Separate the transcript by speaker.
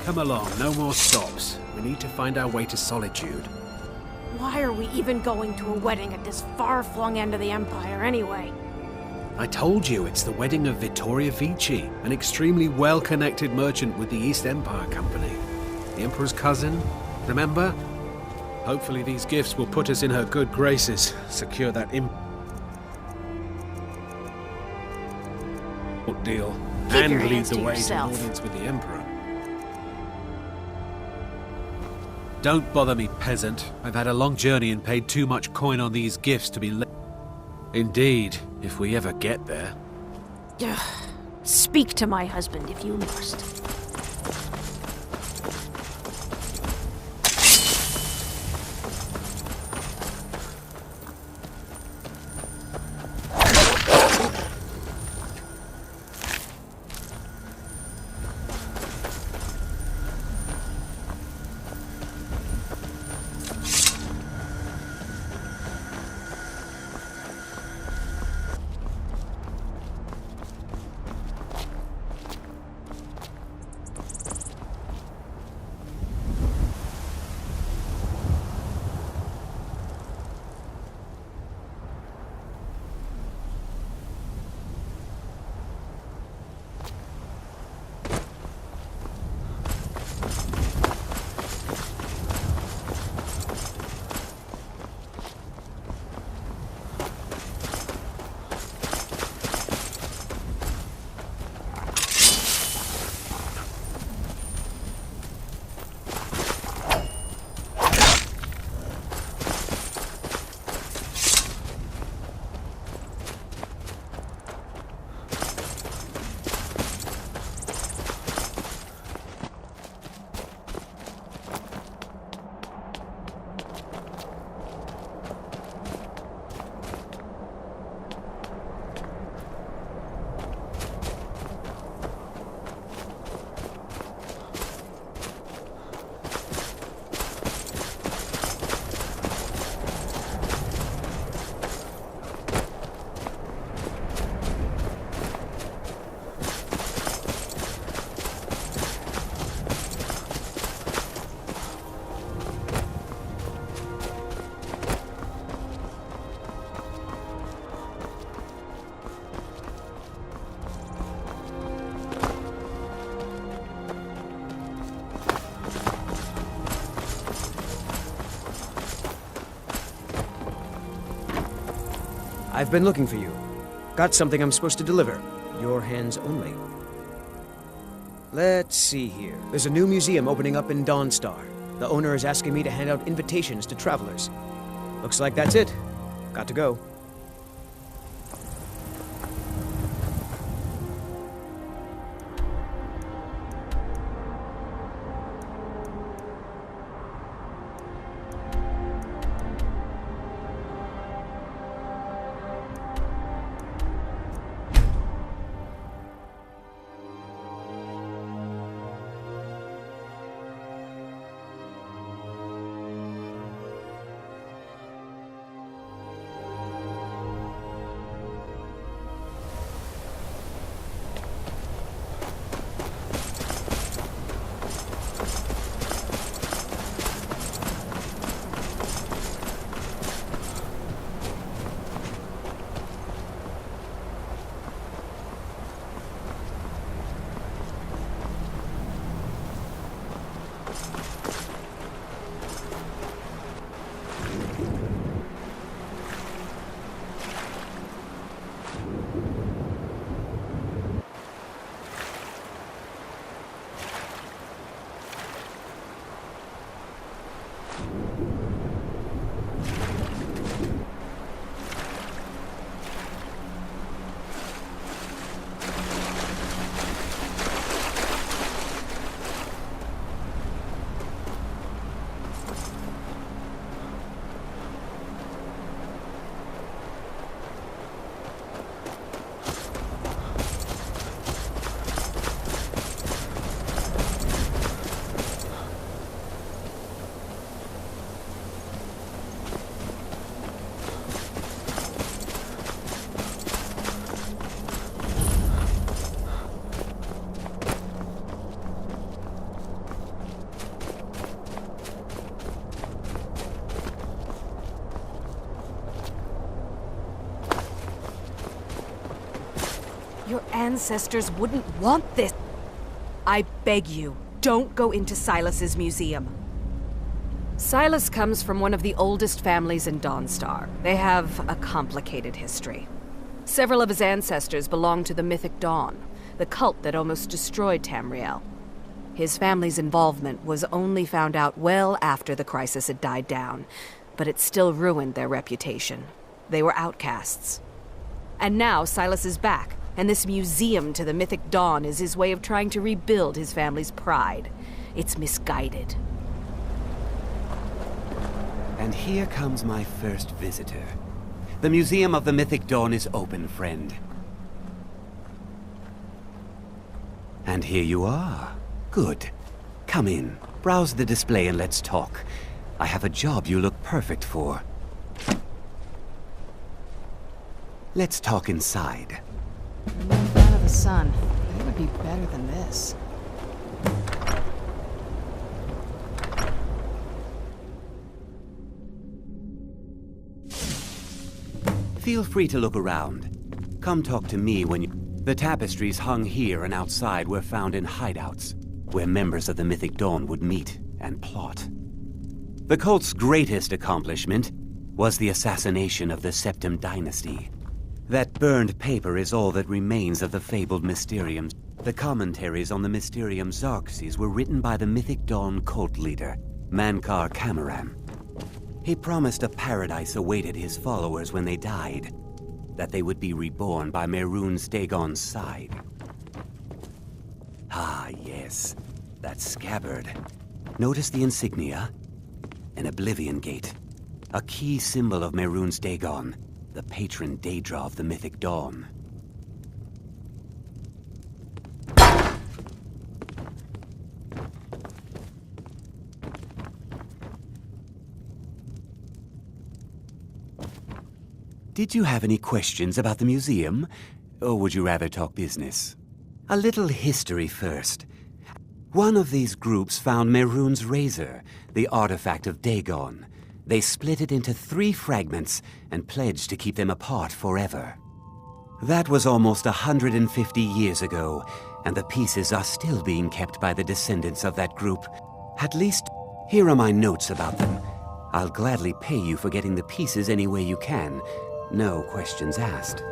Speaker 1: Come along, no more stops. We need to find our way to Solitude.
Speaker 2: Why are we even going to a wedding at this far-flung end of the Empire anyway?
Speaker 1: I told you it's the wedding of Vittoria Vici, an extremely well-connected merchant with the East Empire Company. The Emperor's cousin, remember? Hopefully these gifts will put us in her good graces, secure that deal, and lead the way to an audience with the Emperor. Don't bother me, peasant. I've had a long journey and paid too much coin on these gifts to be Indeed, if we ever get there.
Speaker 2: Speak to my husband if you must.
Speaker 3: I've been looking for you. Got something I'm supposed to deliver. Your hands only. Let's see here. There's a new museum opening up in Dawnstar. The owner is asking me to hand out invitations to travelers. Looks like that's it. Got to go.
Speaker 4: ancestors wouldn't want this. I beg you, don't go into Silas's museum. Silas comes from one of the oldest families in Dawnstar. They have a complicated history. Several of his ancestors belong to the Mythic Dawn, the cult that almost destroyed Tamriel. His family's involvement was only found out well after the crisis had died down, but it still ruined their reputation. They were outcasts. And now Silas is back, and this museum to the Mythic Dawn is his way of trying to rebuild his family's pride. It's misguided.
Speaker 5: And here comes my first visitor. The Museum of the Mythic Dawn is open, friend. And here you are. Good. Come in, browse the display and let's talk. I have a job you look perfect for. Let's talk inside.
Speaker 4: I'm in front of the sun. It would be better than this.
Speaker 5: Feel free to look around. Come talk to me when you... The tapestries hung here and outside were found in hideouts, where members of the Mythic Dawn would meet and plot. The cult's greatest accomplishment was the assassination of the Septim Dynasty. That burned paper is all that remains of the fabled Mysterium. The commentaries on the Mysterium Xarxes were written by the Mythic Dawn cult leader, Mankar Cameron. He promised a paradise awaited his followers when they died, that they would be reborn by Mehrunes Dagon's side. Ah, yes, that scabbard. Notice the insignia? An Oblivion Gate, a key symbol of Mehrunes Dagon, the patron Daedra of the Mythic Dawn. Did you have any questions about the museum? Or would you rather talk business? A little history first. One of these groups found Mehrunes Razor, the artifact of Dagon. They split it into 3 fragments and pledged to keep them apart forever. That was almost 150 years ago, and the pieces are still being kept by the descendants of that group. At least, here are my notes about them. I'll gladly pay you for getting the pieces any way you can. No questions asked.